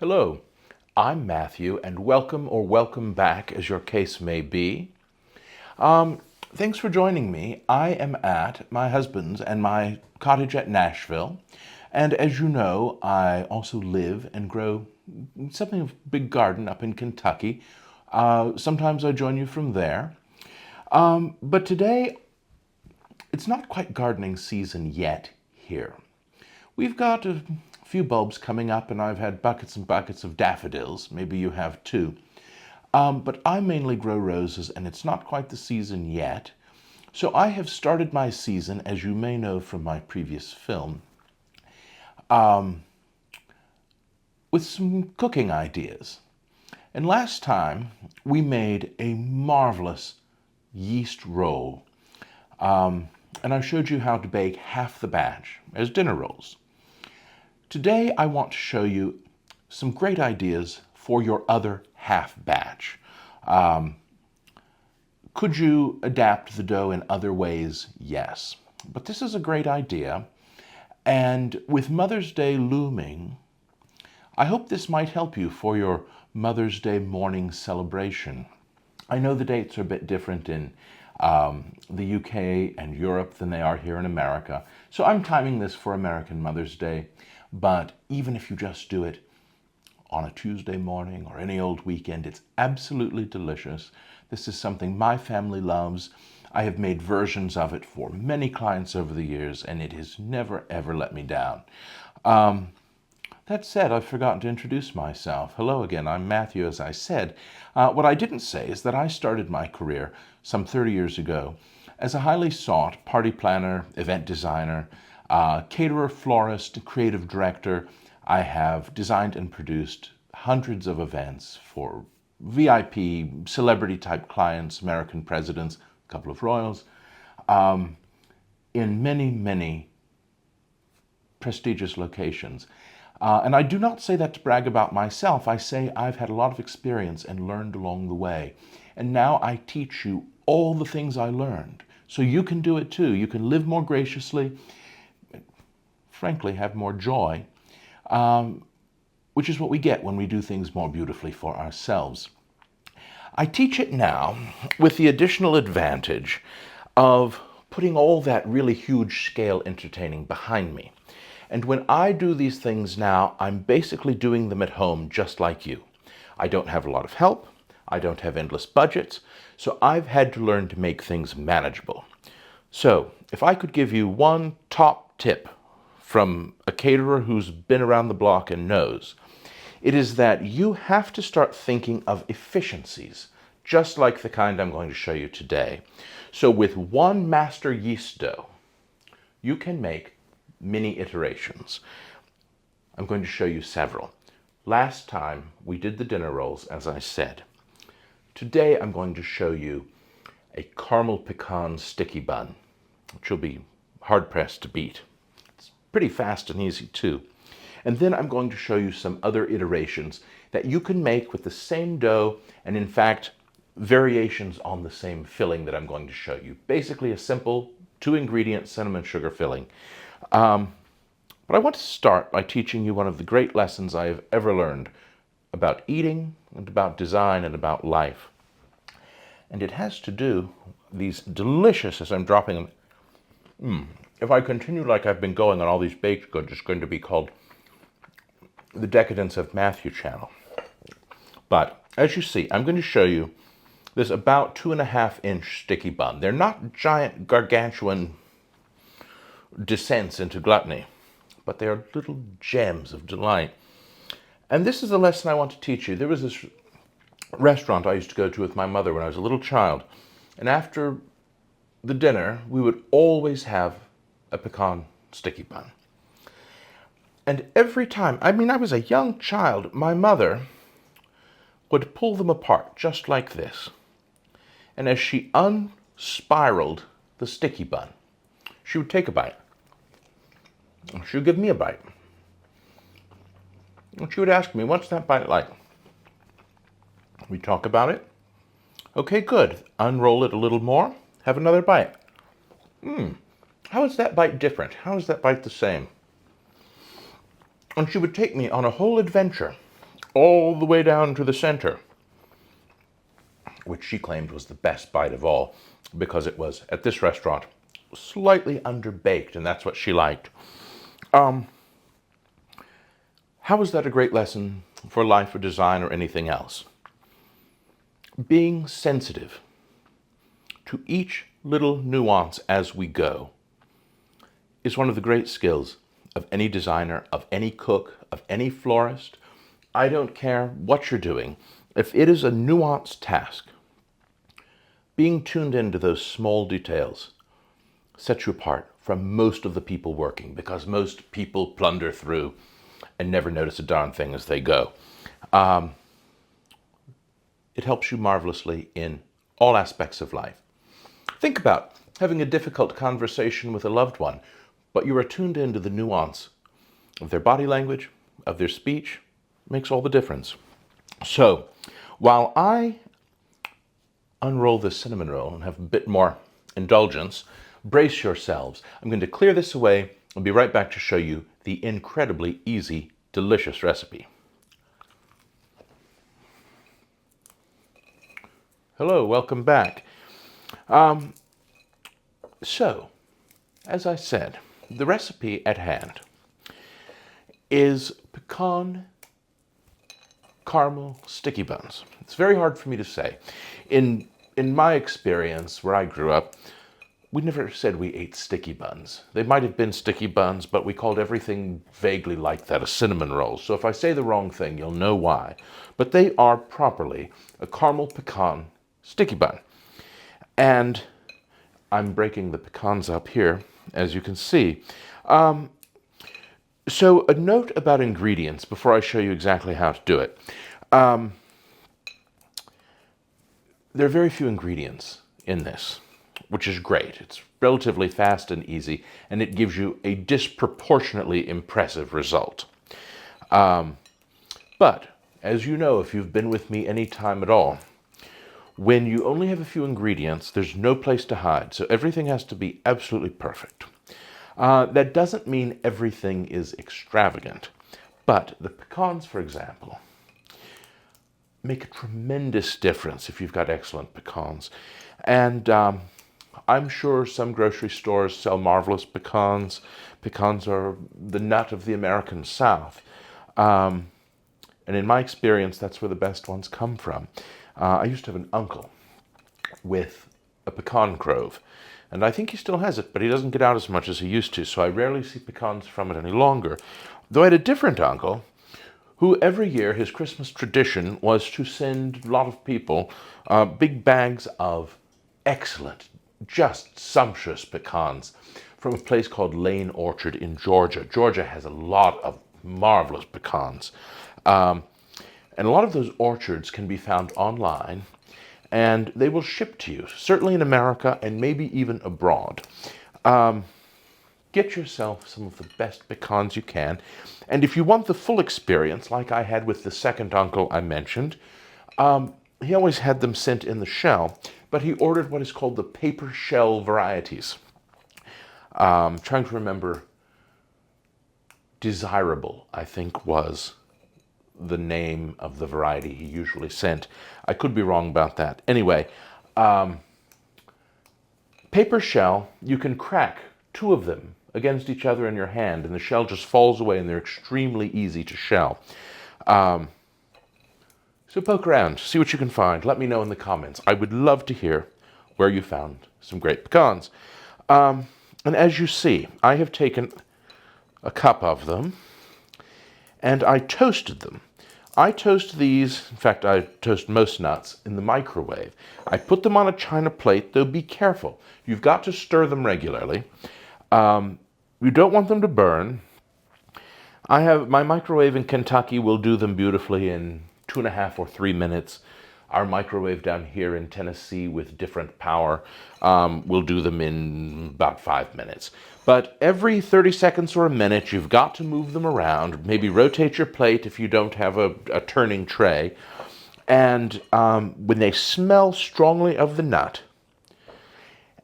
Hello, I'm Matthew, and welcome or welcome back as your case may be. Thanks for joining me. I am at my husband's and my cottage at Nashville, and as you know, I also live and grow something of a big garden up in Kentucky. Sometimes I join you from there. But today, it's not quite gardening season yet here. We've got a few bulbs coming up, and I've had buckets and buckets of daffodils. Maybe you have too. But I mainly grow roses, and it's not quite the season yet. So I have started my season, as you may know from my previous film, with some cooking ideas. And last time, we made a marvelous yeast roll. And I showed you how to bake half the batch as dinner rolls. Today, I want to show you some great ideas for your other half batch. Could you adapt the dough in other ways? Yes. But this is a great idea. And with Mother's Day looming, I hope this might help you for your Mother's Day morning celebration. I know the dates are a bit different in the UK and Europe than they are here in America. So I'm timing this for American Mother's Day. But even if you just do it on a Tuesday morning or any old weekend, it's absolutely delicious. This is something my family loves. I have made versions of it for many clients over the years, and it has never, ever let me down. That said, I've forgotten to introduce myself. Hello again, I'm Matthew, as I said. What I didn't say is that I started my career some 30 years ago as a highly sought party planner, event designer, caterer, florist, creative director. I have designed and produced hundreds of events for VIP, celebrity-type clients, American presidents, a couple of royals, in many, many prestigious locations. And I do not say that to brag about myself. I say I've had a lot of experience and learned along the way. And now I teach you all the things I learned. So you can do it too. You can live more graciously, frankly, have more joy, which is what we get when we do things more beautifully for ourselves. I teach it now with the additional advantage of putting all that really huge scale entertaining behind me. And when I do these things now, I'm basically doing them at home just like you. I don't have a lot of help. I don't have endless budgets. So I've had to learn to make things manageable. So if I could give you one top tip from a caterer who's been around the block and knows, it is that you have to start thinking of efficiencies, just like the kind I'm going to show you today. So with one master yeast dough, you can make many iterations. I'm going to show you several. Last time we did the dinner rolls, as I said. Today I'm going to show you a caramel-pecan sticky bun, which will be hard-pressed to beat. It's pretty fast and easy too. And then I'm going to show you some other iterations that you can make with the same dough, and in fact, variations on the same filling that I'm going to show you. Basically a simple 2-ingredient cinnamon sugar filling. But I want to start by teaching you one of the great lessons I have ever learned about eating and about design and about life. And it has to do these delicious, as I'm dropping them. If I continue like I've been going on all these baked goods, it's going to be called the Decadence of Matthew channel. But as you see, I'm going to show you this about 2.5-inch sticky bun. They're not giant gargantuan descents into gluttony, but they are little gems of delight. And this is the lesson I want to teach you. There was this restaurant I used to go to with my mother when I was a little child, and after the dinner, we would always have a pecan sticky bun. And every time, I was a young child, my mother would pull them apart just like this. And as she unspiraled the sticky bun, she would take a bite. She would give me a bite. And she would ask me, what's that bite like? We'd talk about it. Okay, good. Unroll it a little more. Have another bite. How is that bite different? How is that bite the same? And she would take me on a whole adventure all the way down to the center, which she claimed was the best bite of all because it was, at this restaurant, slightly underbaked, and that's what she liked. How is that a great lesson for life or design or anything else? Being sensitive to each little nuance as we go is one of the great skills of any designer, of any cook, of any florist. I don't care what you're doing. If it is a nuanced task, being tuned into those small details sets you apart from most of the people working, because most people plunder through and never notice a darn thing as they go. It helps you marvelously in all aspects of life. Think about having a difficult conversation with a loved one, but you are tuned into the nuance of their body language, of their speech. It makes all the difference. So, while I unroll this cinnamon roll and have a bit more indulgence, brace yourselves. I'm going to clear this away and be right back to show you the incredibly easy, delicious recipe. Hello, welcome back. So, as I said, the recipe at hand is pecan caramel sticky buns. It's very hard for me to say. In my experience, where I grew up, we never said we ate sticky buns. They might have been sticky buns, but we called everything vaguely like that a cinnamon roll. So if I say the wrong thing, you'll know why. But they are properly a caramel pecan sticky bun. And I'm breaking the pecans up here, as you can see. So a note about ingredients before I show you exactly how to do it. There are very few ingredients in this, which is great. It's relatively fast and easy, and it gives you a disproportionately impressive result. But, as you know, if you've been with me any time at all, when you only have a few ingredients, there's no place to hide, so everything has to be absolutely perfect. That doesn't mean everything is extravagant, but the pecans, for example, make a tremendous difference if you've got excellent pecans. And I'm sure some grocery stores sell marvelous pecans. Pecans are the nut of the American South. And in my experience, that's where the best ones come from. I used to have an uncle with a pecan grove, and I think he still has it, but he doesn't get out as much as he used to, so I rarely see pecans from it any longer. Though I had a different uncle who every year his Christmas tradition was to send a lot of people big bags of excellent, just sumptuous pecans from a place called Lane Orchard in Georgia. Georgia has a lot of marvelous pecans. And a lot of those orchards can be found online, and they will ship to you, certainly in America and maybe even abroad. Get yourself some of the best pecans you can. And if you want the full experience, like I had with the second uncle I mentioned, he always had them sent in the shell, but he ordered what is called the paper shell varieties. Trying to remember, Desirable, I think, was the name of the variety he usually sent. I could be wrong about that. Anyway, paper shell, you can crack two of them against each other in your hand, and the shell just falls away, and they're extremely easy to shell. So poke around, see what you can find. Let me know in the comments. I would love to hear where you found some great pecans. And as you see, I have taken a cup of them, and I toasted them. I toast these, in fact, I toast most nuts in the microwave. I put them on a china plate, though be careful. You've got to stir them regularly. You don't want them to burn. My microwave in Kentucky will do them beautifully in 2.5 or 3 minutes. Our microwave down here in Tennessee with different power will do them in about 5 minutes. But every 30 seconds or a minute, you've got to move them around. Maybe rotate your plate if you don't have a turning tray. And when they smell strongly of the nut,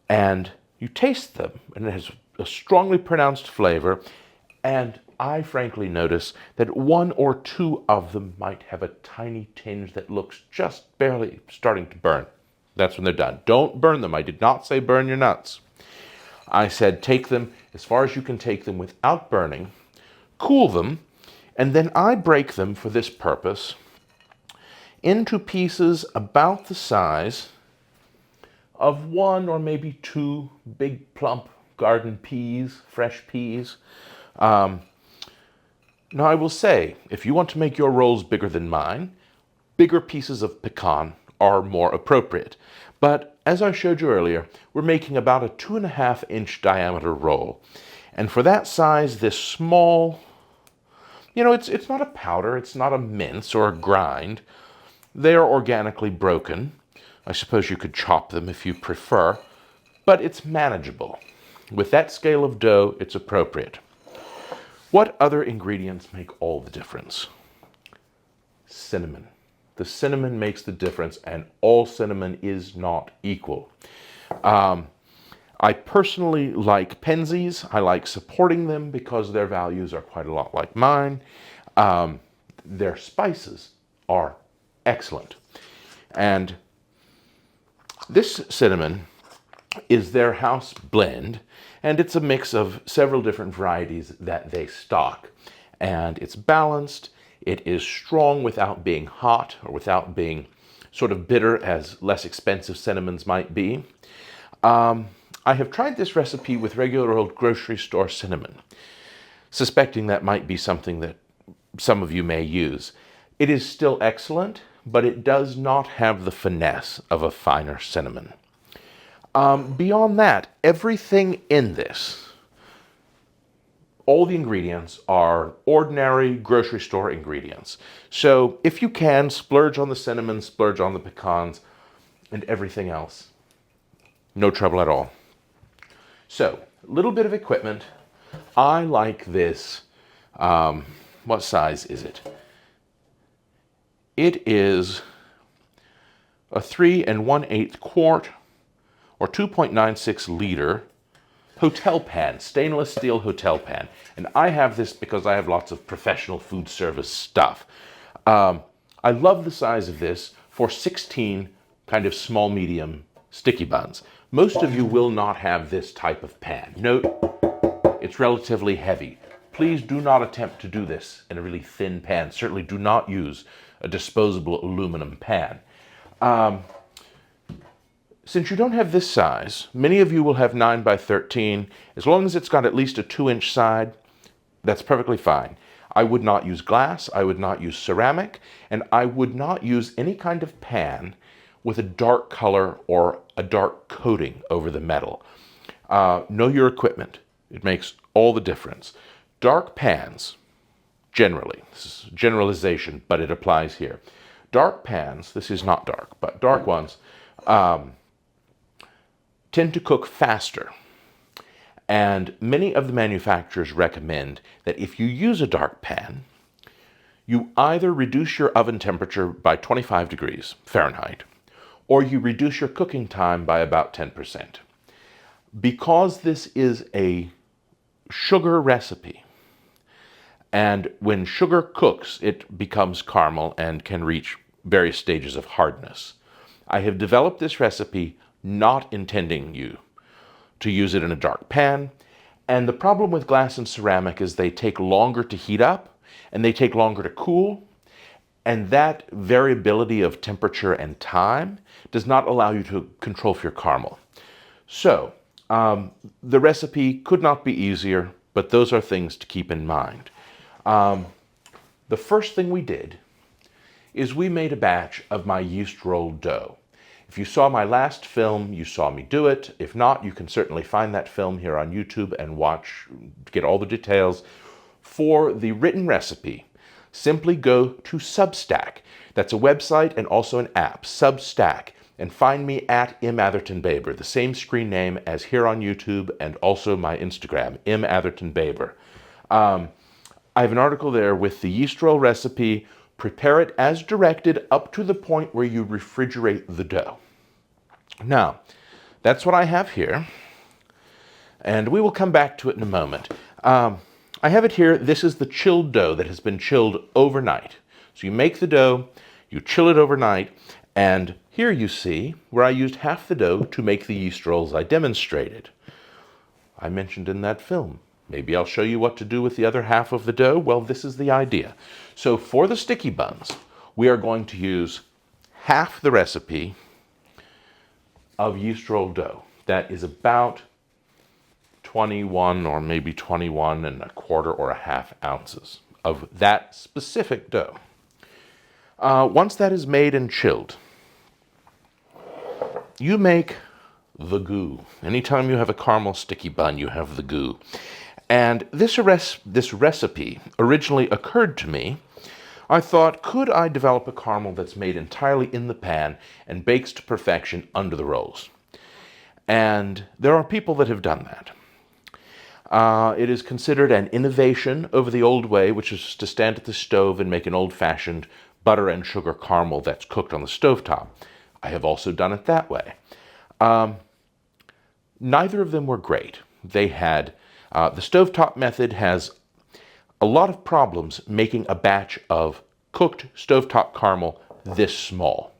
and you taste them, and it has a strongly pronounced flavor, And I frankly notice that one or two of them might have a tiny tinge that looks just barely starting to burn. That's when they're done. Don't burn them. I did not say burn your nuts. I said take them as far as you can take them without burning, cool them, and then I break them for this purpose into pieces about the size of one or maybe two big plump garden peas, fresh peas. Now I will say, if you want to make your rolls bigger than mine, bigger pieces of pecan are more appropriate. But as I showed you earlier, we're making about a 2.5-inch diameter roll. And for that size, this small, it's not a powder, it's not a mince or a grind. They are organically broken. I suppose you could chop them if you prefer, but it's manageable. With that scale of dough, it's appropriate. What other ingredients make all the difference? Cinnamon. The cinnamon makes the difference, and all cinnamon is not equal. I personally like Penzies. I like supporting them because their values are quite a lot like mine. Their spices are excellent. And this cinnamon is their house blend, and it's a mix of several different varieties that they stock. And it's balanced. It is strong without being hot or without being sort of bitter as less expensive cinnamons might be. I have tried this recipe with regular old grocery store cinnamon, suspecting that might be something that some of you may use. It is still excellent, but it does not have the finesse of a finer cinnamon. Beyond that, everything in this, all the ingredients are ordinary grocery store ingredients. So if you can, splurge on the cinnamon, splurge on the pecans, and everything else. No trouble at all. So, a little bit of equipment. I like this. What size is it? It is a 3 1/8 quart or 2.96 liter hotel pan, stainless steel hotel pan. And I have this because I have lots of professional food service stuff. I love the size of this for 16 kind of small, medium sticky buns. Most of you will not have this type of pan. Note, it's relatively heavy. Please do not attempt to do this in a really thin pan. Certainly do not use a disposable aluminum pan. Since you don't have this size, many of you will have 9 by 13. As long as it's got at least a 2-inch side, that's perfectly fine. I would not use glass, I would not use ceramic, and I would not use any kind of pan with a dark color or a dark coating over the metal. Know your equipment. It makes all the difference. Dark pans, generally, this is generalization, but it applies here. Dark pans, this is not dark, but dark ones, tend to cook faster. And many of the manufacturers recommend that if you use a dark pan, you either reduce your oven temperature by 25 degrees Fahrenheit, or you reduce your cooking time by about 10%. Because this is a sugar recipe, and when sugar cooks, it becomes caramel and can reach various stages of hardness. I have developed this recipe not intending you to use it in a dark pan, and the problem with glass and ceramic is they take longer to heat up, and they take longer to cool, and that variability of temperature and time does not allow you to control for your caramel. So, the recipe could not be easier, but those are things to keep in mind. The first thing we did is we made a batch of my yeast roll dough. If you saw my last film, you saw me do it. If not, you can certainly find that film here on YouTube and watch to get all the details. For the written recipe, simply go to Substack. That's a website and also an app, Substack, and find me at @mathertonbaber, the same screen name as here on YouTube and also my Instagram, @mathertonbaber. I have an article there with the yeast roll recipe. Prepare it as directed up to the point where you refrigerate the dough. Now, that's what I have here, and we will come back to it in a moment. I have it here. This is the chilled dough that has been chilled overnight. So you make the dough, you chill it overnight, and here you see where I used half the dough to make the yeast rolls I demonstrated. I mentioned in that film. Maybe I'll show you what to do with the other half of the dough. Well, this is the idea. So for the sticky buns, we are going to use half the recipe of yeast roll dough. That is about 21 or maybe 21 and a quarter or a half ounces of that specific dough. Once that is made and chilled, you make the goo. Anytime you have a caramel sticky bun, you have the goo. And this recipe originally occurred to me. I thought, could I develop a caramel that's made entirely in the pan and bakes to perfection under the rolls? And there are people that have done that. It is considered an innovation over the old way, which is to stand at the stove and make an old-fashioned butter and sugar caramel that's cooked on the stovetop. I have also done it that way. Neither of them were great. They had, the stovetop method has a lot of problems making a batch of cooked stovetop caramel this small.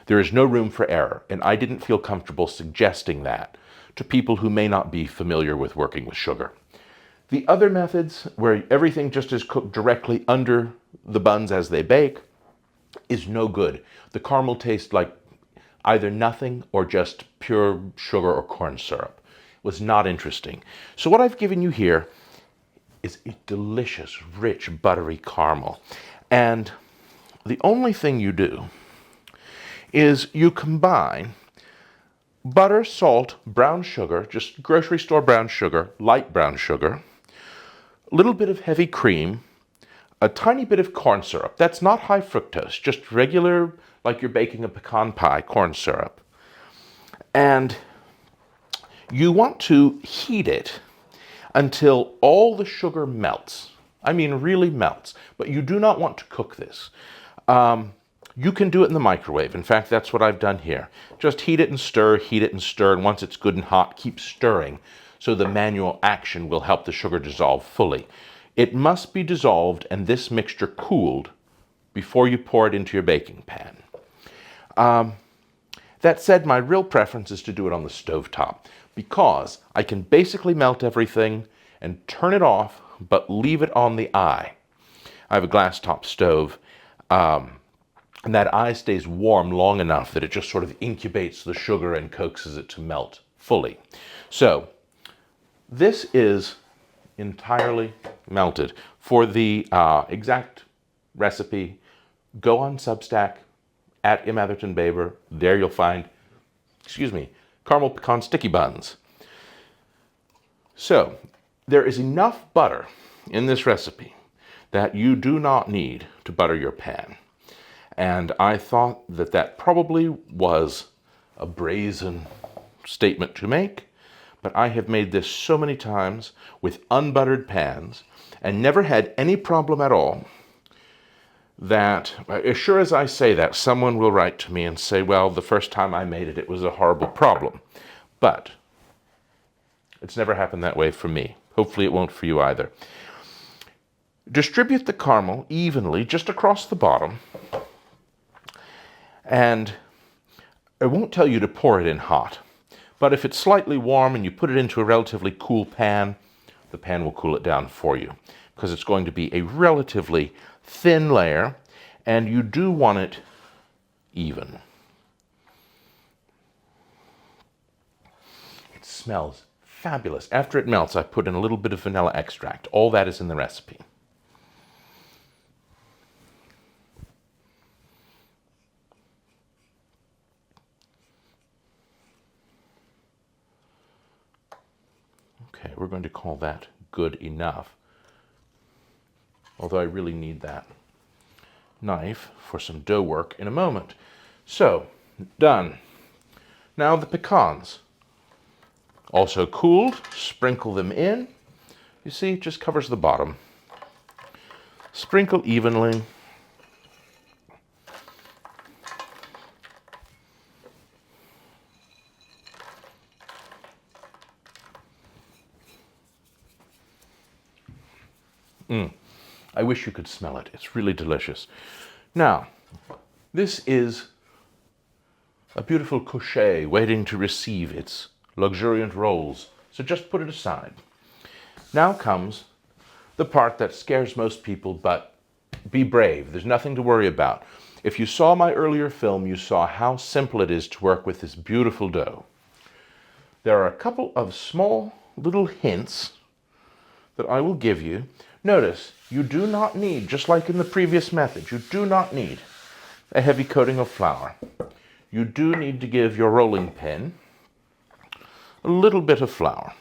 There is no room for error, and I didn't feel comfortable suggesting that to people who may not be familiar with working with sugar. The other methods, where everything just is cooked directly under the buns as they bake, is no good. The caramel tastes like either nothing or just pure sugar or corn syrup. It was not interesting. So what I've given you here is a delicious, rich, buttery caramel. And the only thing you do is you combine butter, salt, brown sugar, just grocery store brown sugar, light brown sugar, a little bit of heavy cream, a tiny bit of corn syrup. That's not high fructose, just regular, like you're baking a pecan pie, corn syrup. And you want to heat it until all the sugar melts. I mean, really melts. But you do not want to cook this. You can do it in the microwave. In fact, that's what I've done here. Just heat it and stir, and once it's good and hot, keep stirring so the manual action will help the sugar dissolve fully. It must be dissolved and this mixture cooled before you pour it into your baking pan. That said, my real preference is to do it on the stovetop because I can basically melt everything and turn it off, but leave it on the eye. I have a glass top stove, and that eye stays warm long enough that it just sort of incubates the sugar and coaxes it to melt fully. So this is entirely melted. For the exact recipe, go on Substack at @imathertonbaber. There you'll find, Caramel-Pecan sticky buns. So there is enough butter in this recipe that you do not need to butter your pan. And I thought that that probably was a brazen statement to make, but I have made this so many times with unbuttered pans and never had any problem at all that, as sure as I say that, someone will write to me and say, well, the first time I made it, it was a horrible problem. But it's never happened that way for me. Hopefully it won't for you either. Distribute the caramel evenly just across the bottom. And I won't tell you to pour it in hot, but if it's slightly warm and you put it into a relatively cool pan, the pan will cool it down for you because it's going to be a relatively thin layer and you do want it even. It smells fabulous. After it melts, I put in a little bit of vanilla extract. All that is in the recipe. Okay, we're going to call that good enough. Although I really need that knife for some dough work in a moment. So, done. Now the pecans. Also cooled, sprinkle them in. You see, it just covers the bottom. Sprinkle evenly. I wish you could smell it. It's really delicious. Now, this is a beautiful couche waiting to receive its luxuriant rolls. So just put it aside. Now comes the part that scares most people, but be brave. There's nothing to worry about. If you saw my earlier film, you saw how simple it is to work with this beautiful dough. There are a couple of small little hints that I will give you. Notice, you do not need, just like in the previous method, you do not need a heavy coating of flour. You do need to give your rolling pin a little bit of flour.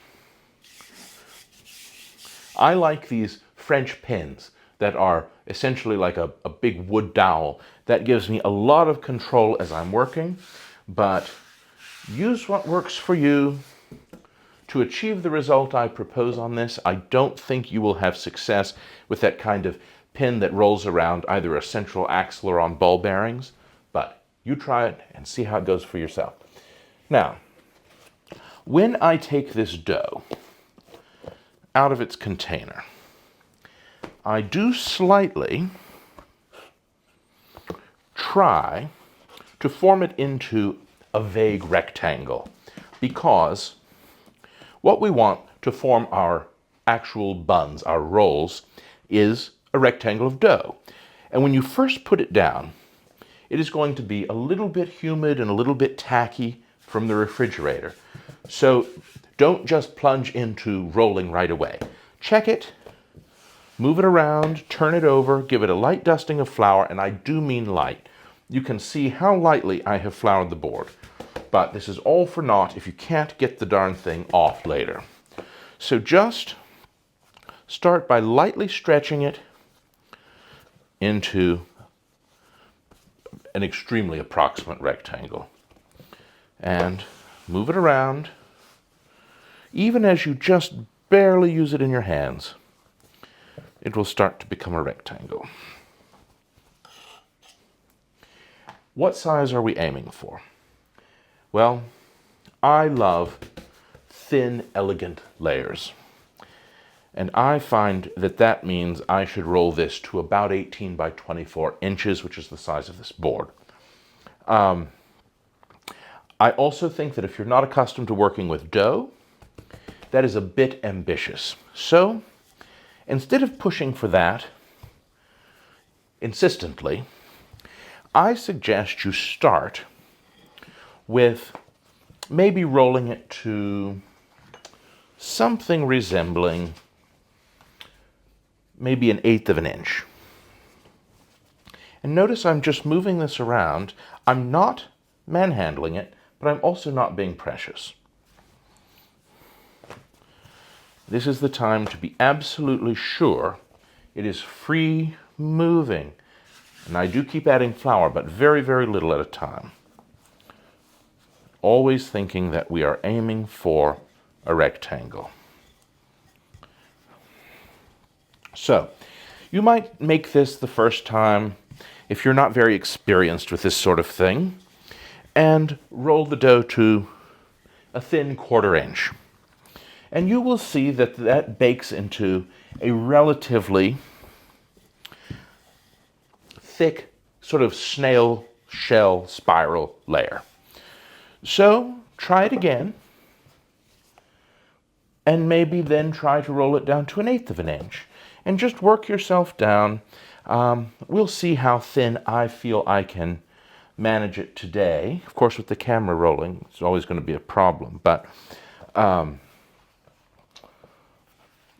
I like these French pins that are essentially like a big wood dowel. That gives me a lot of control as I'm working, but use what works for you. To achieve the result I propose on this, I don't think you will have success with that kind of pin that rolls around either a central axle or on ball bearings, but you try it and see how it goes for yourself. Now, when I take this dough out of its container, I do slightly try to form it into a vague rectangle, because what we want to form our actual buns, our rolls, is a rectangle of dough. And when you first put it down, it is going to be a little bit humid and a little bit tacky from the refrigerator. So don't just plunge into rolling right away. Check it, move it around, turn it over, give it a light dusting of flour, and I do mean light. You can see how lightly I have floured the board. But this is all for naught if you can't get the darn thing off later. So just start by lightly stretching it into an extremely approximate rectangle. And move it around. Even as you just barely use it in your hands, it will start to become a rectangle. What size are we aiming for? Well, I love thin, elegant layers. And I find that that means I should roll this to about 18 by 24 inches, which is the size of this board. I also think that if you're not accustomed to working with dough, that is a bit ambitious. So, instead of pushing for that insistently, I suggest you start with maybe rolling it to something resembling maybe 1/8 of an inch. And notice I'm just moving this around. I'm not manhandling it, but I'm also not being precious. This is the time to be absolutely sure it is free moving. And I do keep adding flour, but very, very little at a time. Always thinking that we are aiming for a rectangle. So, you might make this the first time if you're not very experienced with this sort of thing, and roll the dough to a thin 1/4 inch. And you will see that that bakes into a relatively thick, sort of snail shell spiral layer. So try it again, and maybe then try to roll it down to 1/8 of an inch, and just work yourself down. We'll see how thin I feel I can manage it today. Of course, with the camera rolling, it's always going to be a problem, but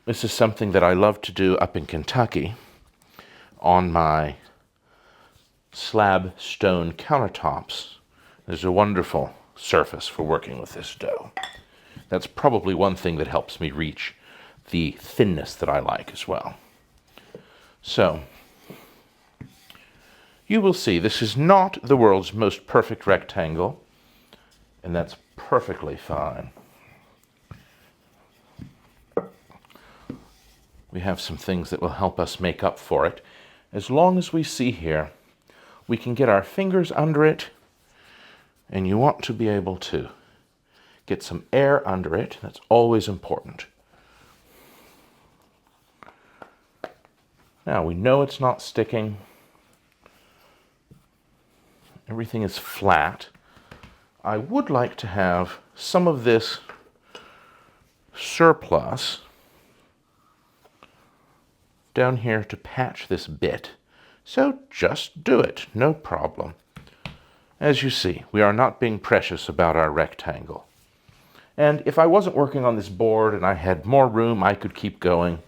this is something that I love to do up in Kentucky on my slab stone countertops. There's a wonderful surface for working with this dough. That's probably one thing that helps me reach the thinness that I like as well. So, you will see this is not the world's most perfect rectangle, and that's perfectly fine. We have some things that will help us make up for it. As long as we see here, we can get our fingers under it, and you want to be able to get some air under it. That's always important. Now we know it's not sticking. Everything is flat. I would like to have some of this surplus down here to patch this bit. So just do it, no problem. As you see, we are not being precious about our rectangle. And if I wasn't working on this board and I had more room, I could keep going.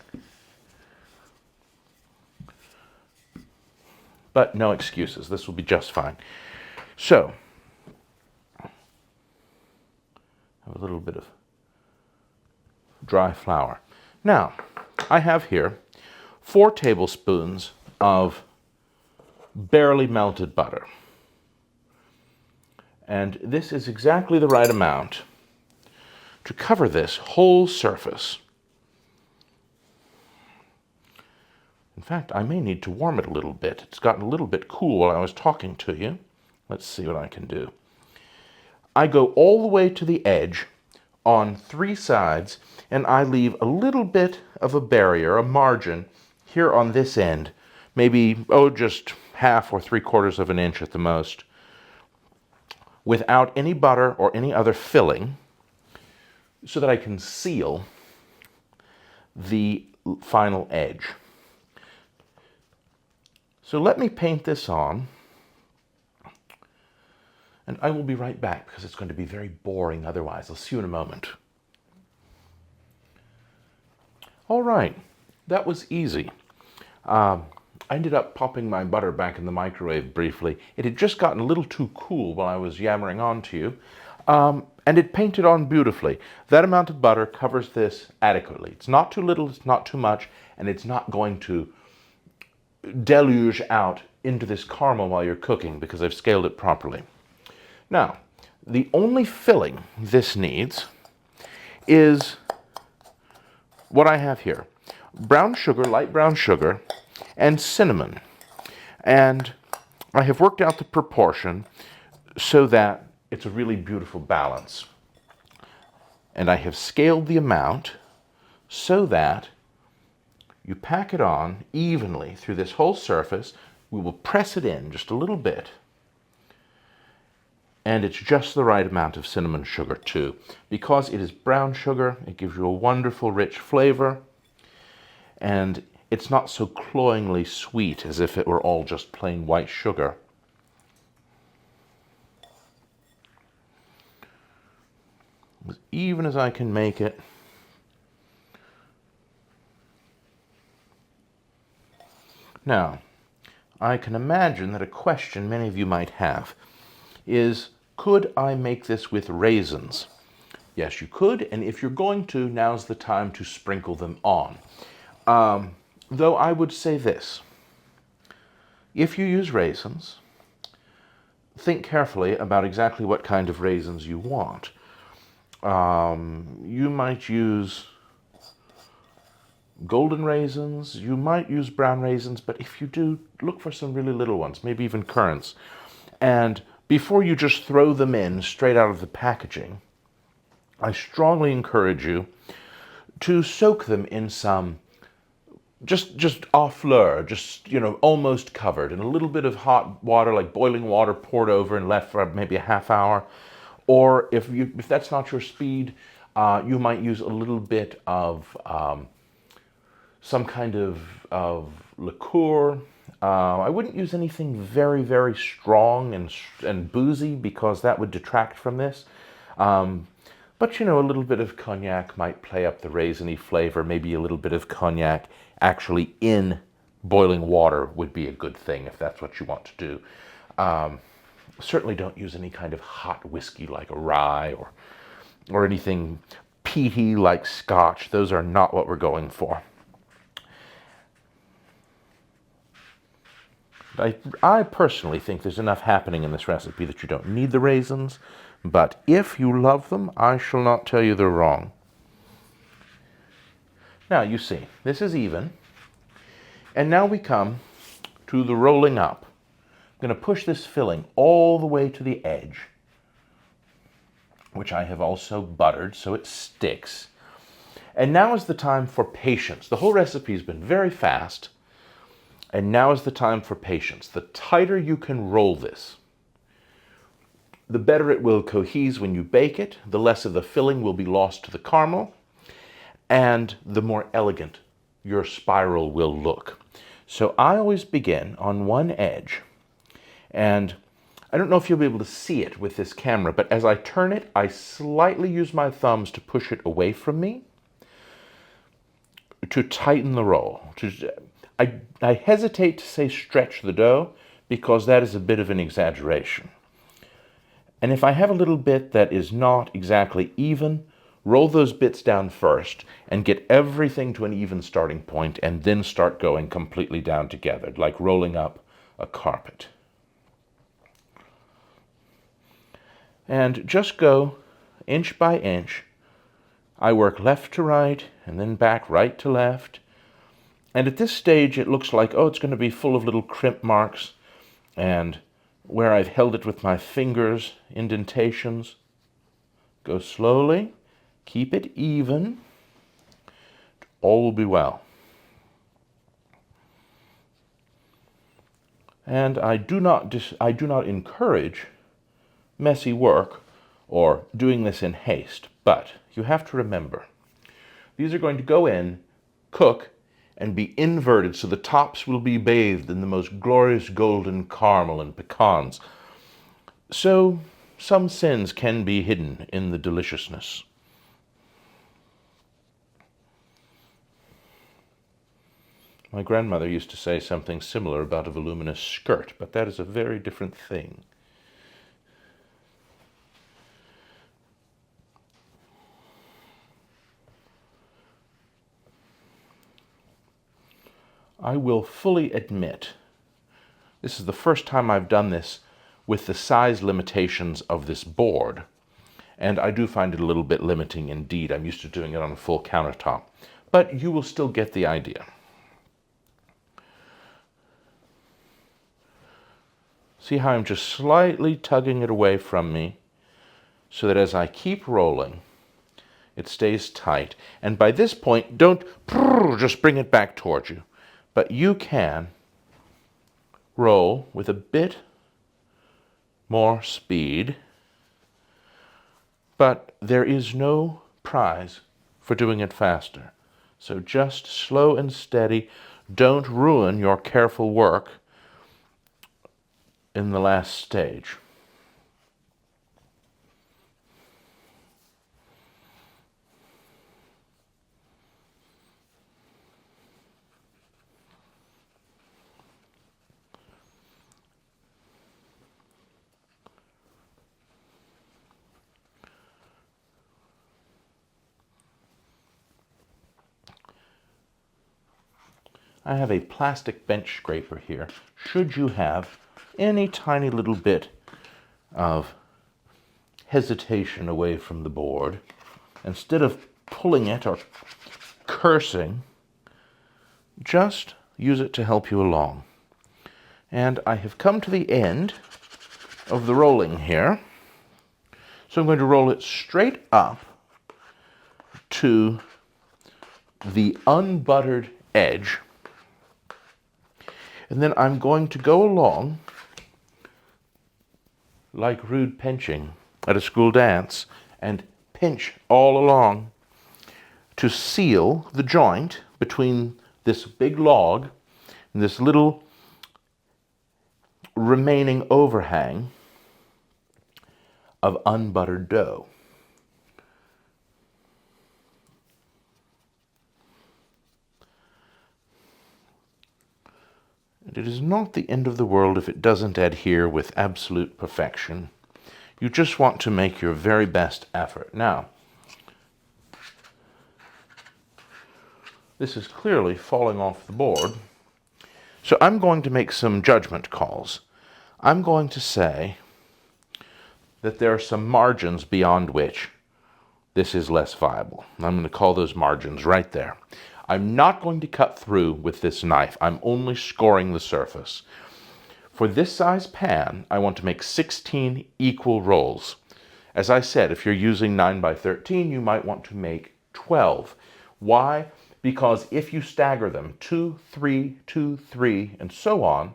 But no excuses, this will be just fine. So, a little bit of dry flour. Now, I have here 4 tablespoons of barely melted butter. And this is exactly the right amount to cover this whole surface. In fact, I may need to warm it a little bit. It's gotten a little bit cool while I was talking to you. Let's see what I can do. I go all the way to the edge on 3 sides, and I leave a little bit of a barrier, a margin, here on this end. Maybe, just half or 3/4 of an inch at the most, without any butter or any other filling, so that I can seal the final edge. So let me paint this on, and I will be right back because it's going to be very boring otherwise. I'll see you in a moment. All right, that was easy. I ended up popping my butter back in the microwave briefly. It had just gotten a little too cool while I was yammering on to you, and it painted on beautifully. That amount of butter covers this adequately. It's not too little, it's not too much, and it's not going to deluge out into this caramel while you're cooking because I've scaled it properly. Now, the only filling this needs is what I have here. Brown sugar, light brown sugar, and cinnamon. And I have worked out the proportion so that it's a really beautiful balance. And I have scaled the amount so that you pack it on evenly through this whole surface. We will press it in just a little bit. And it's just the right amount of cinnamon sugar too. Because it is brown sugar, it gives you a wonderful rich flavor. And it's not so cloyingly sweet as if it were all just plain white sugar. As even as I can make it. Now, I can imagine that a question many of you might have is, could I make this with raisins? Yes, you could, and if you're going to, now's the time to sprinkle them on. Though I would say this, if you use raisins, think carefully about exactly what kind of raisins you want. You might use golden raisins, you might use brown raisins, but if you do, look for some really little ones, maybe even currants. And before you just throw them in straight out of the packaging, I strongly encourage you to soak them in some, just au fleur, almost covered in a little bit of hot water, like boiling water, poured over and left for maybe a half hour. Or if that's not your speed, you might use a little bit of some kind of liqueur. I wouldn't use anything very, very strong and boozy because that would detract from this. But a little bit of cognac might play up the raisiny flavor. Maybe a little bit of cognac actually in boiling water would be a good thing if that's what you want to do. Certainly don't use any kind of hot whiskey like a rye or anything peaty like scotch. Those are not what we're going for. I personally think there's enough happening in this recipe that you don't need the raisins, but if you love them, I shall not tell you they're wrong. Now, you see, this is even, and now we come to the rolling up. I'm going to push this filling all the way to the edge, which I have also buttered so it sticks. And now is the time for patience. The whole recipe has been very fast, And now is the time for patience. The tighter you can roll this, the better it will cohese when you bake it, the less of the filling will be lost to the caramel, and the more elegant your spiral will look. So I always begin on one edge, and I don't know if you'll be able to see it with this camera, but as I turn it, I slightly use my thumbs to push it away from me to tighten the roll. I hesitate to say stretch the dough because that is a bit of an exaggeration. And if I have a little bit that is not exactly even, roll those bits down first and get everything to an even starting point and then start going completely down together, like rolling up a carpet. And just go inch by inch. I work left to right and then back right to left. And at this stage, it looks like, oh, it's going to be full of little crimp marks, and where I've held it with my fingers, indentations. Go slowly, keep it even, all will be well. And I do not encourage messy work or doing this in haste, but you have to remember, these are going to go in, cook, and be inverted so the tops will be bathed in the most glorious golden caramel and pecans. So some sins can be hidden in the deliciousness. My grandmother used to say something similar about a voluminous skirt, but that is a very different thing. I will fully admit, this is the first time I've done this with the size limitations of this board, and I do find it a little bit limiting indeed. I'm used to doing it on a full countertop, but you will still get the idea. See how I'm just slightly tugging it away from me so that as I keep rolling, it stays tight. And by this point, don't just bring it back towards you. But you can roll with a bit more speed, but there is no prize for doing it faster. So just slow and steady. Don't ruin your careful work in the last stage. I have a plastic bench scraper here. Should you have any tiny little bit of hesitation away from the board, instead of pulling it or cursing, just use it to help you along. And I have come to the end of the rolling here. So I'm going to roll it straight up to the unbuttered edge. And then I'm going to go along, like rude pinching at a school dance, and pinch all along to seal the joint between this big log and this little remaining overhang of unbuttered dough. And it is not the end of the world if it doesn't adhere with absolute perfection. You just want to make your very best effort. Now, this is clearly falling off the board, so I'm going to make some judgment calls. I'm going to say that there are some margins beyond which this is less viable. I'm going to call those margins right there. I'm not going to cut through with this knife. I'm only scoring the surface. For this size pan, I want to make 16 equal rolls. As I said, if you're using 9 by 13, you might want to make 12. Why? because if you stagger them 2, 3, 2, 3, and so on,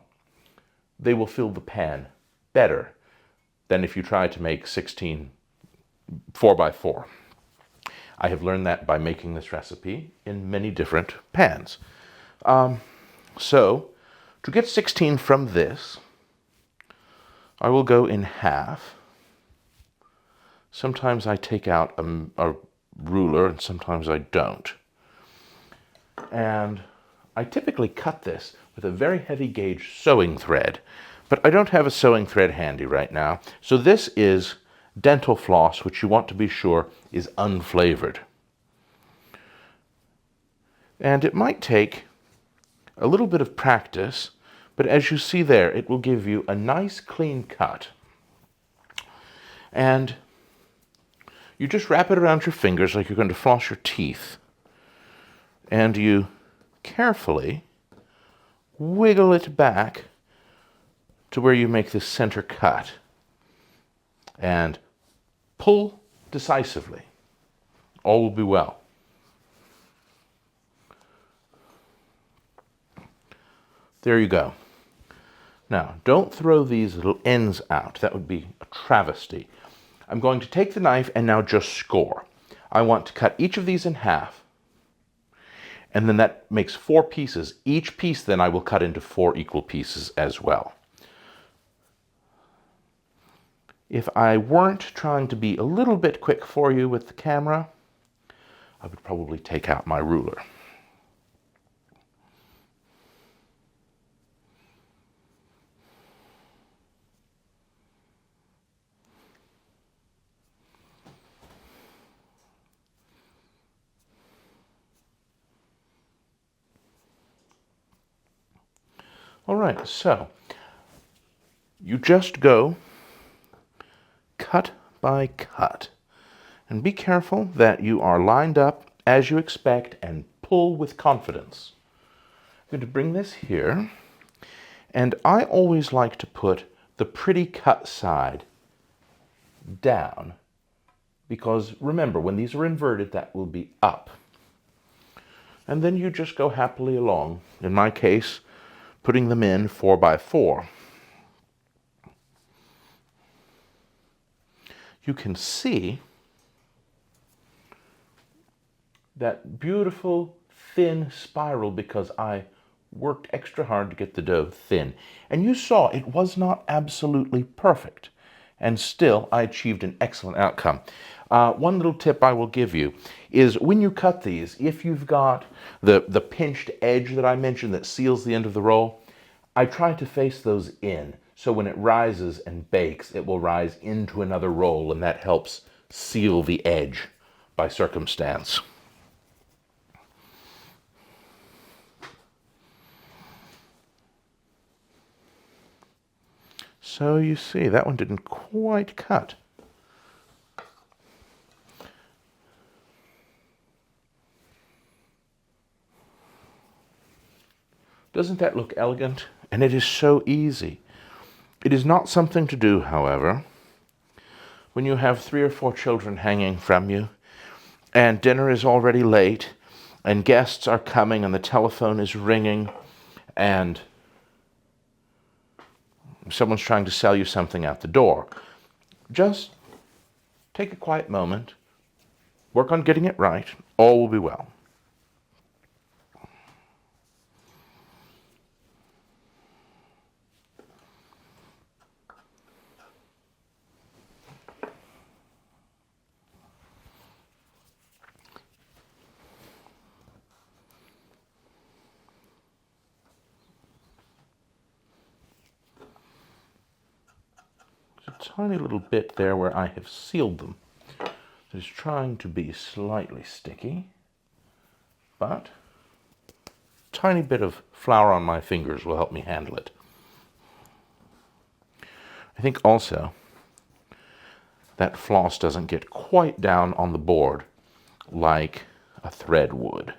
they will fill the pan better than if you try to make 16 4x4. I have learned that by making this recipe in many different pans. So, to get 16 from this, I will go in half. Sometimes I take out a ruler and sometimes I don't. And I typically cut this with a very heavy gauge sewing thread, but I don't have a sewing thread handy right now. So this is dental floss, which you want to be sure is unflavored. And it might take a little bit of practice, but as you see there, it will give you a nice clean cut. And you just wrap it around your fingers like you're going to floss your teeth. And you carefully wiggle it back to where you make this center cut. And pull decisively. All will be well. There you go. Now, don't throw these little ends out. That would be a travesty. I'm going to take the knife and now just score. I want to cut each of these in half. And then that makes 4 pieces. Each piece then I will cut into 4 equal pieces as well. If I weren't trying to be a little bit quick for you with the camera, I would probably take out my ruler. All right, so you just go cut by cut. And be careful that you are lined up as you expect and pull with confidence. I'm going to bring this here, and I always like to put the pretty cut side down, because remember, when these are inverted, that will be up. And then you just go happily along. In my case, putting them in 4x4. You can see that beautiful thin spiral because I worked extra hard to get the dough thin. And you saw it was not absolutely perfect. And still, I achieved an excellent outcome. One little tip I will give you is when you cut these, if you've got the pinched edge that I mentioned that seals the end of the roll, I try to face those in. So when it rises and bakes, it will rise into another roll, and that helps seal the edge by circumstance. So you see, that one didn't quite cut. Doesn't that look elegant? And it is so easy. It is not something to do, however, when you have 3 or 4 children hanging from you, and dinner is already late, and guests are coming, and the telephone is ringing, and someone's trying to sell you something out the door. Just take a quiet moment, work on getting it right, all will be well. Tiny little bit there where I have sealed them. It's trying to be slightly sticky, but a tiny bit of flour on my fingers will help me handle it. I think also that floss doesn't get quite down on the board like a thread would.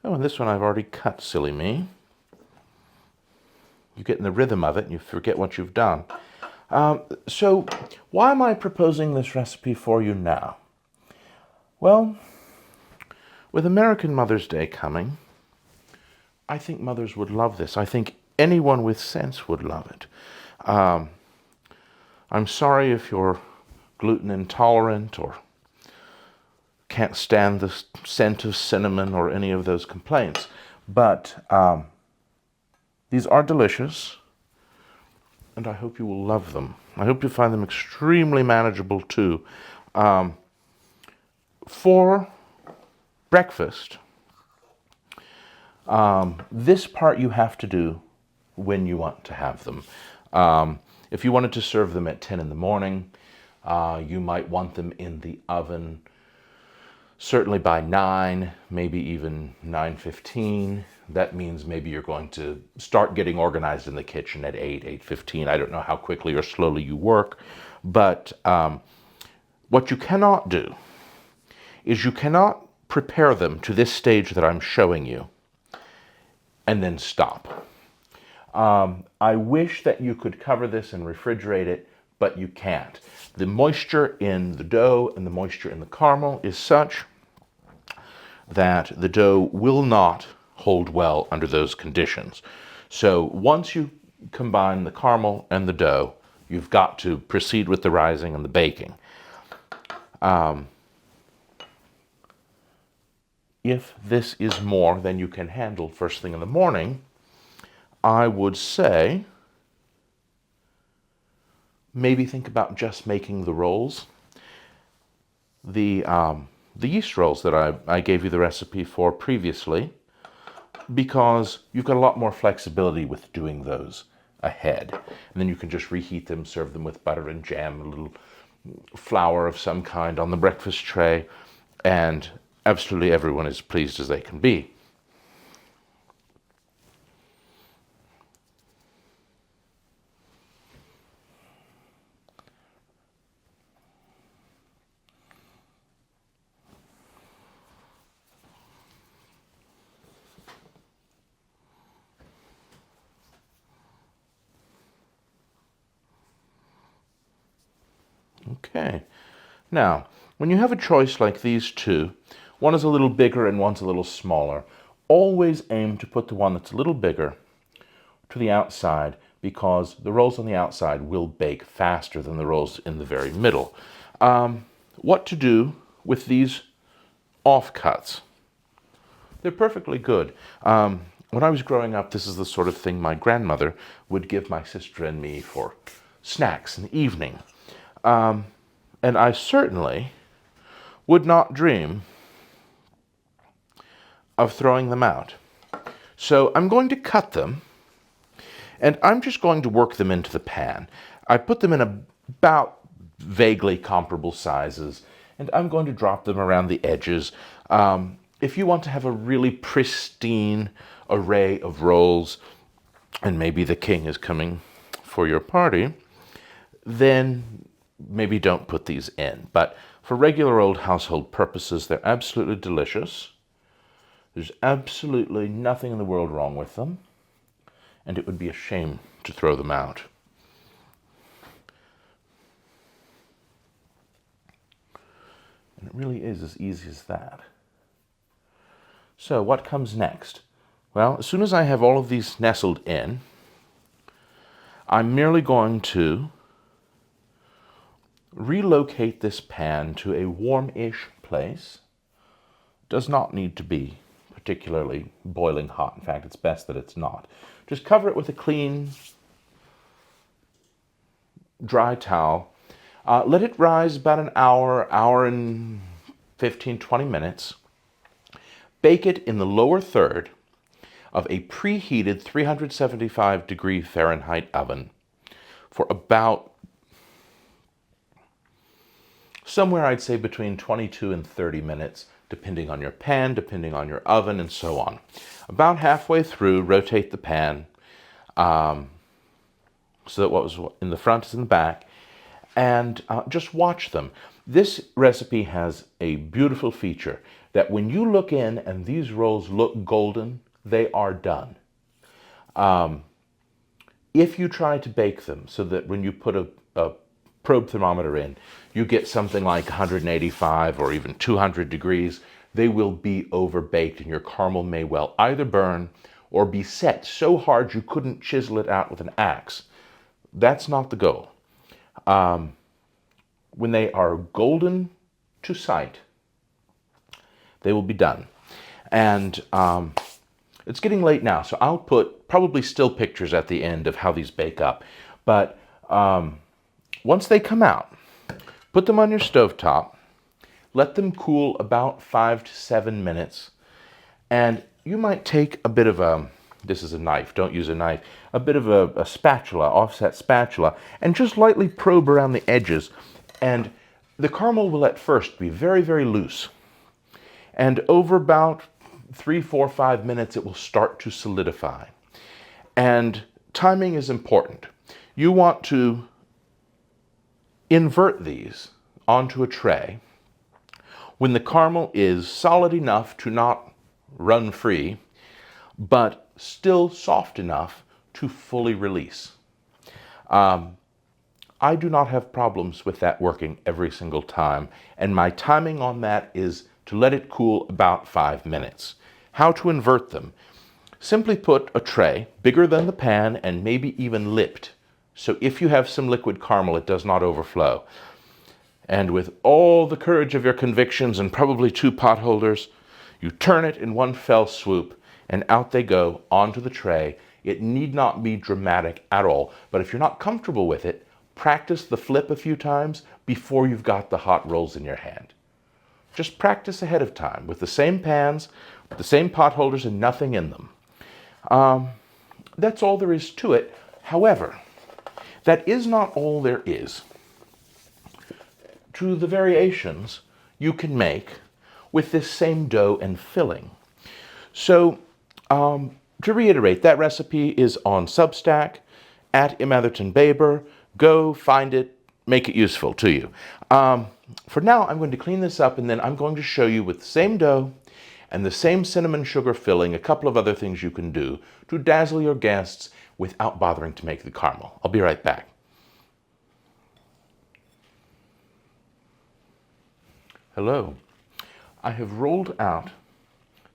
Oh, and this one I've already cut, silly me. You get in the rhythm of it and you forget what you've done. So why am I proposing this recipe for you now? Well, with American Mother's Day coming, I think mothers would love this. I think anyone with sense would love it. I'm sorry if you're gluten intolerant or can't stand the scent of cinnamon or any of those complaints, but these are delicious, and I hope you will love them. I hope you find them extremely manageable too. For breakfast, this part you have to do when you want to have them. If you wanted to serve them at 10 in the morning, you might want them in the oven certainly by 9, maybe even 9:15. That means maybe you're going to start getting organized in the kitchen at 8, 8:15. I don't know how quickly or slowly you work, but what you cannot do is you cannot prepare them to this stage that I'm showing you and then stop. I wish that you could cover this and refrigerate it, but you can't. The moisture in the dough and the moisture in the caramel is such that the dough will not hold well under those conditions. So once you combine the caramel and the dough, you've got to proceed with the rising and the baking. If this is more than you can handle first thing in the morning, I would say maybe think about just making the rolls. The yeast rolls that I gave you the recipe for previously, because you've got a lot more flexibility with doing those ahead. And then you can just reheat them, serve them with butter and jam, a little flour of some kind on the breakfast tray, and absolutely everyone is pleased as they can be. Okay, now when you have a choice like these two, one is a little bigger and one's a little smaller, always aim to put the one that's a little bigger to the outside, because the rolls on the outside will bake faster than the rolls in the very middle. What to do with these offcuts? They're perfectly good. When I was growing up, this is the sort of thing my grandmother would give my sister and me for snacks in the evening. And I certainly would not dream of throwing them out. So I'm going to cut them, and I'm just going to work them into the pan. I put them in about vaguely comparable sizes, and I'm going to drop them around the edges. If you want to have a really pristine array of rolls, and maybe the king is coming for your party, then maybe don't put these in. But for regular old household purposes, they're absolutely delicious. There's absolutely nothing in the world wrong with them, and it would be a shame to throw them out. And it really is as easy as that. So what comes next? Well, as soon as I have all of these nestled in, I'm merely going to relocate this pan to a warm-ish place. Does not need to be particularly boiling hot. In fact, it's best that it's not. Just cover it with a clean, dry towel. Let it rise about an hour, hour and 15, 20 minutes. Bake it in the lower third of a preheated 375 degree Fahrenheit oven for about somewhere I'd say between 22 and 30 minutes, depending on your pan, depending on your oven, and so on. About halfway through, rotate the pan so that what was in the front is in the back, and just watch them. This recipe has a beautiful feature that when you look in and these rolls look golden, they are done. If you try to bake them so that when you put a a probe thermometer in, you get something like 185 or even 200 degrees, they will be overbaked and your caramel may well either burn or be set so hard you couldn't chisel it out with an axe. That's not the goal. When they are golden to sight, they will be done. And it's getting late now, so I'll put probably still pictures at the end of how these bake up. But once they come out, put them on your stovetop, let them cool about 5 to 7 minutes, and you might take a bit of a, this is a knife, don't use a knife, a bit of a spatula, offset spatula, and just lightly probe around the edges. And the caramel will at first be very, very loose. And over about 3, 4, 5 minutes, it will start to solidify. And timing is important. You want to invert these onto a tray when the caramel is solid enough to not run free, but still soft enough to fully release. I do not have problems with that working every single time, and my timing on that is to let it cool about 5 minutes. How to invert them? Simply put a tray bigger than the pan and maybe even lipped, so if you have some liquid caramel, it does not overflow. And with all the courage of your convictions and probably 2 pot holders, you turn it in one fell swoop, and out they go onto the tray. It need not be dramatic at all, but if you're not comfortable with it, practice the flip a few times before you've got the hot rolls in your hand. Just practice ahead of time with the same pans, with the same pot holders and nothing in them. That's all there is to it. However, that is not all there is to the variations you can make with this same dough and filling. So, to reiterate, that recipe is on Substack at @imathertonbaber. Go find it, make it useful to you. For now, I'm going to clean this up, and then I'm going to show you with the same dough and the same cinnamon sugar filling, a couple of other things you can do to dazzle your guests without bothering to make the caramel. I'll be right back. Hello. I have rolled out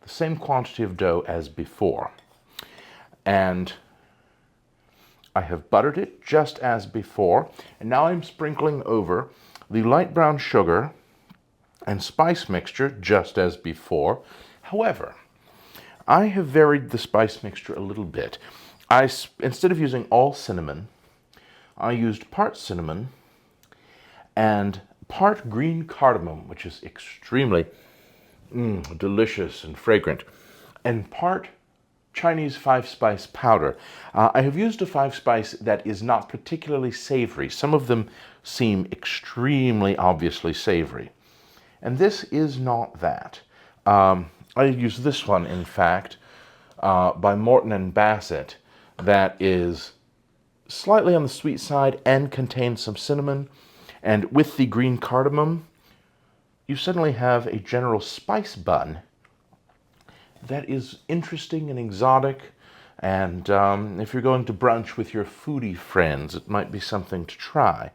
the same quantity of dough as before, and I have buttered it just as before, and now I'm sprinkling over the light brown sugar and spice mixture just as before. However, I have varied the spice mixture a little bit. Instead of using all cinnamon, I used part cinnamon and part green cardamom, which is extremely delicious and fragrant, and part Chinese 5-spice powder. I have used a 5-spice that is not particularly savory. Some of them seem extremely obviously savory, and this is not that. I use this one, in fact, by Morton and Bassett, that is slightly on the sweet side and contains some cinnamon. And with the green cardamom, you suddenly have a general spice bun that is interesting and exotic. And if you're going to brunch with your foodie friends, it might be something to try.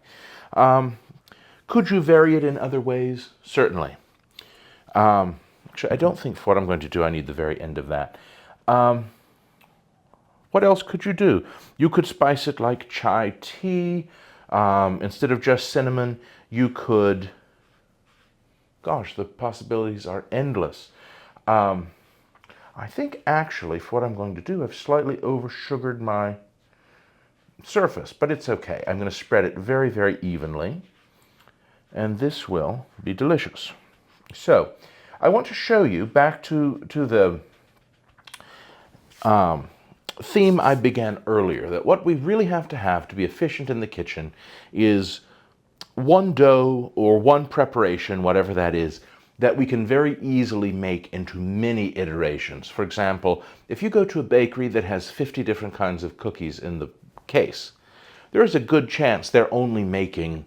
Could you vary it in other ways? Certainly. Actually, I don't think for what I'm going to do I need the very end of that. What else could you do? You could spice it like chai tea. Instead of just cinnamon, you could, gosh, the possibilities are endless. I think actually for what I'm going to do, I've slightly over-sugared my surface, but it's okay. I'm going to spread it very, very evenly, and this will be delicious. So, I want to show you back to the theme I began earlier, that what we really have to be efficient in the kitchen is one dough or one preparation, whatever that is, that we can very easily make into many iterations. For example, if you go to a bakery that has 50 different kinds of cookies in the case, there is a good chance they're only making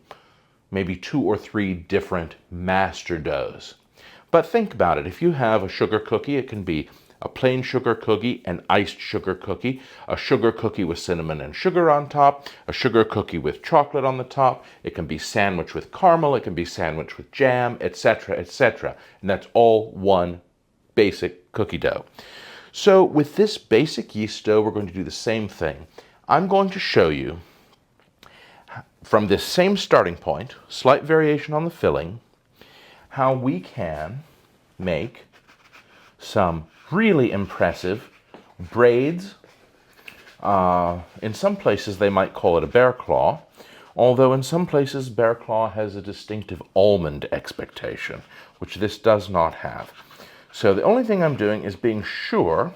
maybe 2 or 3 different master doughs. But think about it. If you have a sugar cookie, it can be a plain sugar cookie, an iced sugar cookie, a sugar cookie with cinnamon and sugar on top, a sugar cookie with chocolate on the top. It can be sandwiched with caramel, it can be sandwiched with jam, etc., etc. And that's all one basic cookie dough. So with this basic yeast dough, we're going to do the same thing. I'm going to show you from this same starting point, slight variation on the filling, how we can make some really impressive braids. In some places they might call it a bear claw, although in some places bear claw has a distinctive almond expectation, which this does not have. So the only thing I'm doing is being sure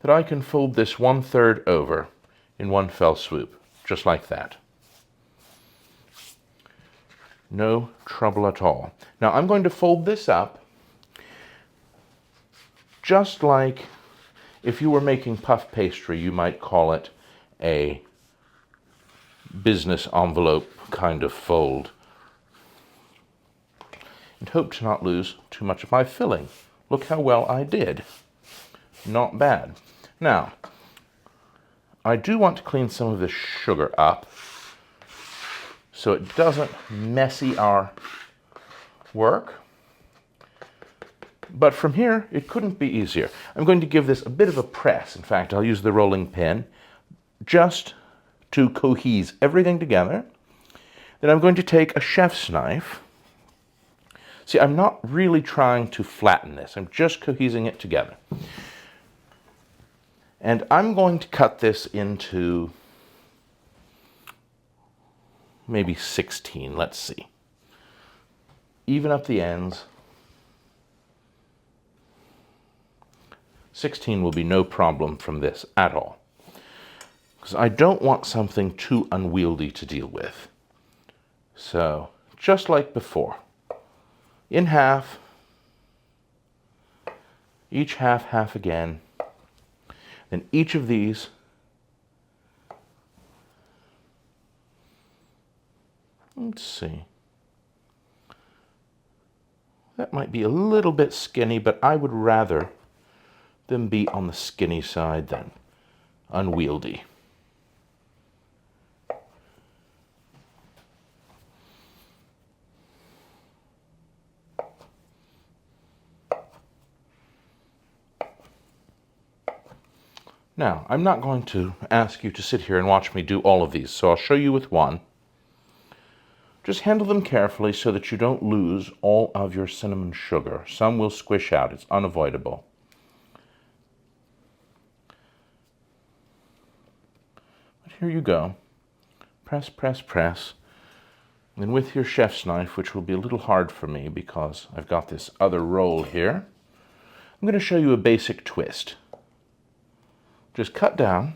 that I can fold this 1/3 over in one fell swoop, just like that. No trouble at all. Now I'm going to fold this up just like if you were making puff pastry, you might call it a business envelope kind of fold. And hope to not lose too much of my filling. Look how well I did. Not bad. Now, I do want to clean some of this sugar up so it doesn't messy our work. But from here, it couldn't be easier. I'm going to give this a bit of a press. In fact, I'll use the rolling pin just to cohese everything together. Then I'm going to take a chef's knife. See, I'm not really trying to flatten this. I'm just cohesing it together. And I'm going to cut this into maybe 16, let's see. Even up the ends. 16 will be no problem from this at all. Because I don't want something too unwieldy to deal with. So, just like before. In half. Each half, half again. Then each of these let's see. That might be a little bit skinny, but I would rather them be on the skinny side than unwieldy. Now, I'm not going to ask you to sit here and watch me do all of these, so I'll show you with one. Just handle them carefully so that you don't lose all of your cinnamon sugar. Some will squish out. It's unavoidable. But here you go. Press, press, press. And then with your chef's knife, which will be a little hard for me because I've got this other roll here, I'm going to show you a basic twist. Just cut down.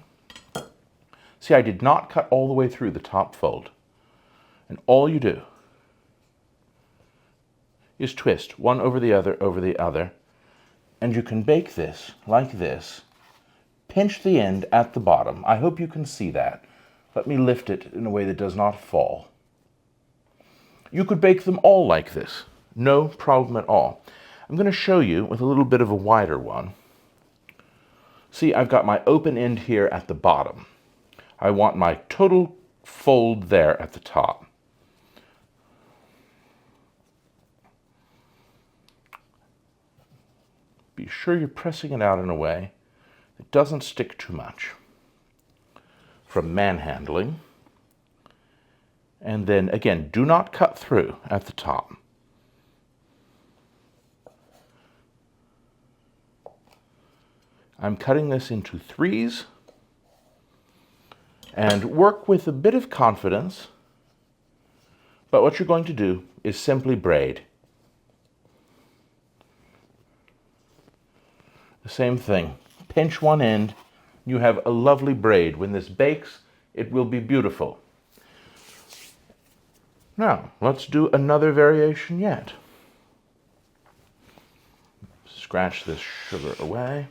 See, I did not cut all the way through the top fold. And all you do is twist one over the other, and you can bake this like this. Pinch the end at the bottom. I hope you can see that. Let me lift it in a way that does not fall. You could bake them all like this. No problem at all. I'm going to show you with a little bit of a wider one. See, I've got my open end here at the bottom. I want my total fold there at the top. Be sure you're pressing it out in a way that doesn't stick too much from manhandling. And then, again, do not cut through at the top. I'm cutting this into threes, and work with a bit of confidence, but what you're going to do is simply braid. The same thing. Pinch one end, you have a lovely braid. When this bakes, it will be beautiful. Now, let's do another variation yet. Scratch this sugar away.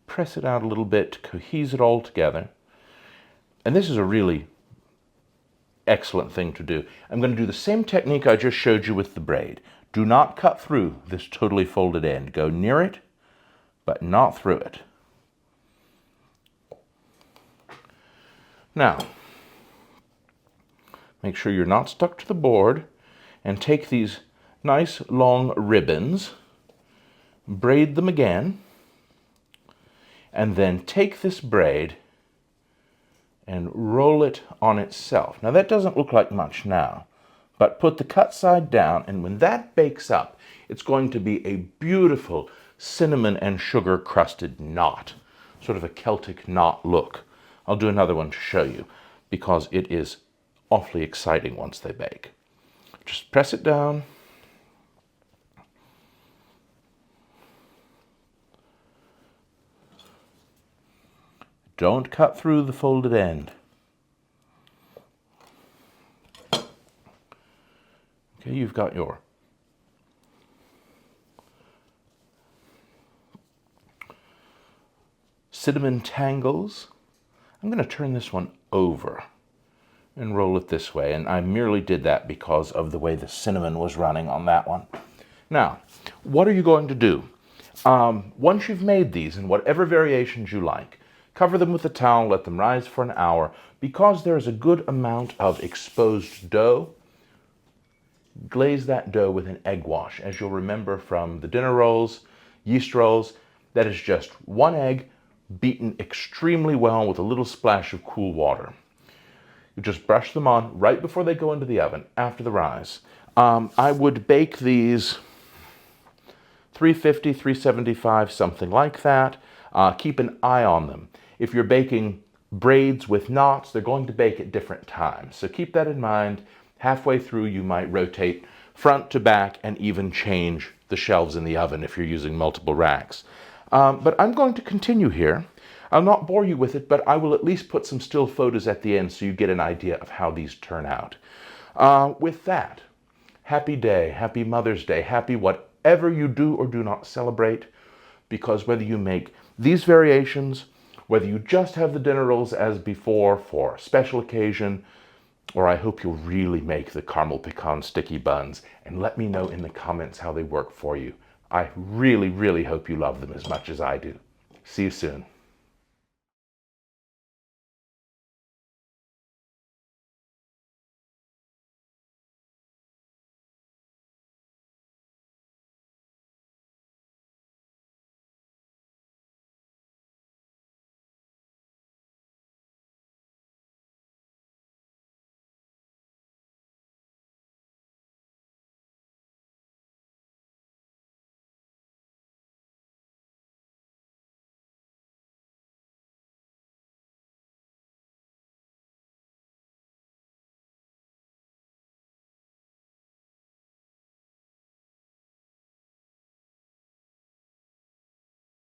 Press it out a little bit to cohese it all together. And this is a really excellent thing to do. I'm going to do the same technique I just showed you with the braid. Do not cut through this totally folded end. Go near it, but not through it. Now, make sure you're not stuck to the board, and take these nice long ribbons, braid them again, and then take this braid and roll it on itself. Now that doesn't look like much now, but put the cut side down, and when that bakes up, it's going to be a beautiful cinnamon and sugar crusted knot, sort of a Celtic knot look. I'll do another one to show you, because it is awfully exciting once they bake. Just press it down. Don't cut through the folded end. Okay, you've got your cinnamon tangles. I'm going to turn this one over and roll it this way, and I merely did that because of the way the cinnamon was running on that one. Now, what are you going to do? Once you've made these in whatever variations you like, cover them with a towel, let them rise for an hour. Because there is a good amount of exposed dough, glaze that dough with an egg wash. As you'll remember from the dinner rolls, yeast rolls, that is just one egg beaten extremely well with a little splash of cool water. You just brush them on right before they go into the oven, after the rise. I would bake these 350, 375, something like that. Keep an eye on them. If you're baking braids with knots, they're going to bake at different times. So keep that in mind. Halfway through, you might rotate front to back and even change the shelves in the oven if you're using multiple racks. But I'm going to continue here. I'll not bore you with it, but I will at least put some still photos at the end so you get an idea of how these turn out. With that, happy day, happy Mother's Day, happy whatever you do or do not celebrate, because whether you make these variations, whether you just have the dinner rolls as before for a special occasion, or I hope you'll really make the caramel-pecan sticky buns and let me know in the comments how they work for you. I really, really hope you love them as much as I do. See you soon.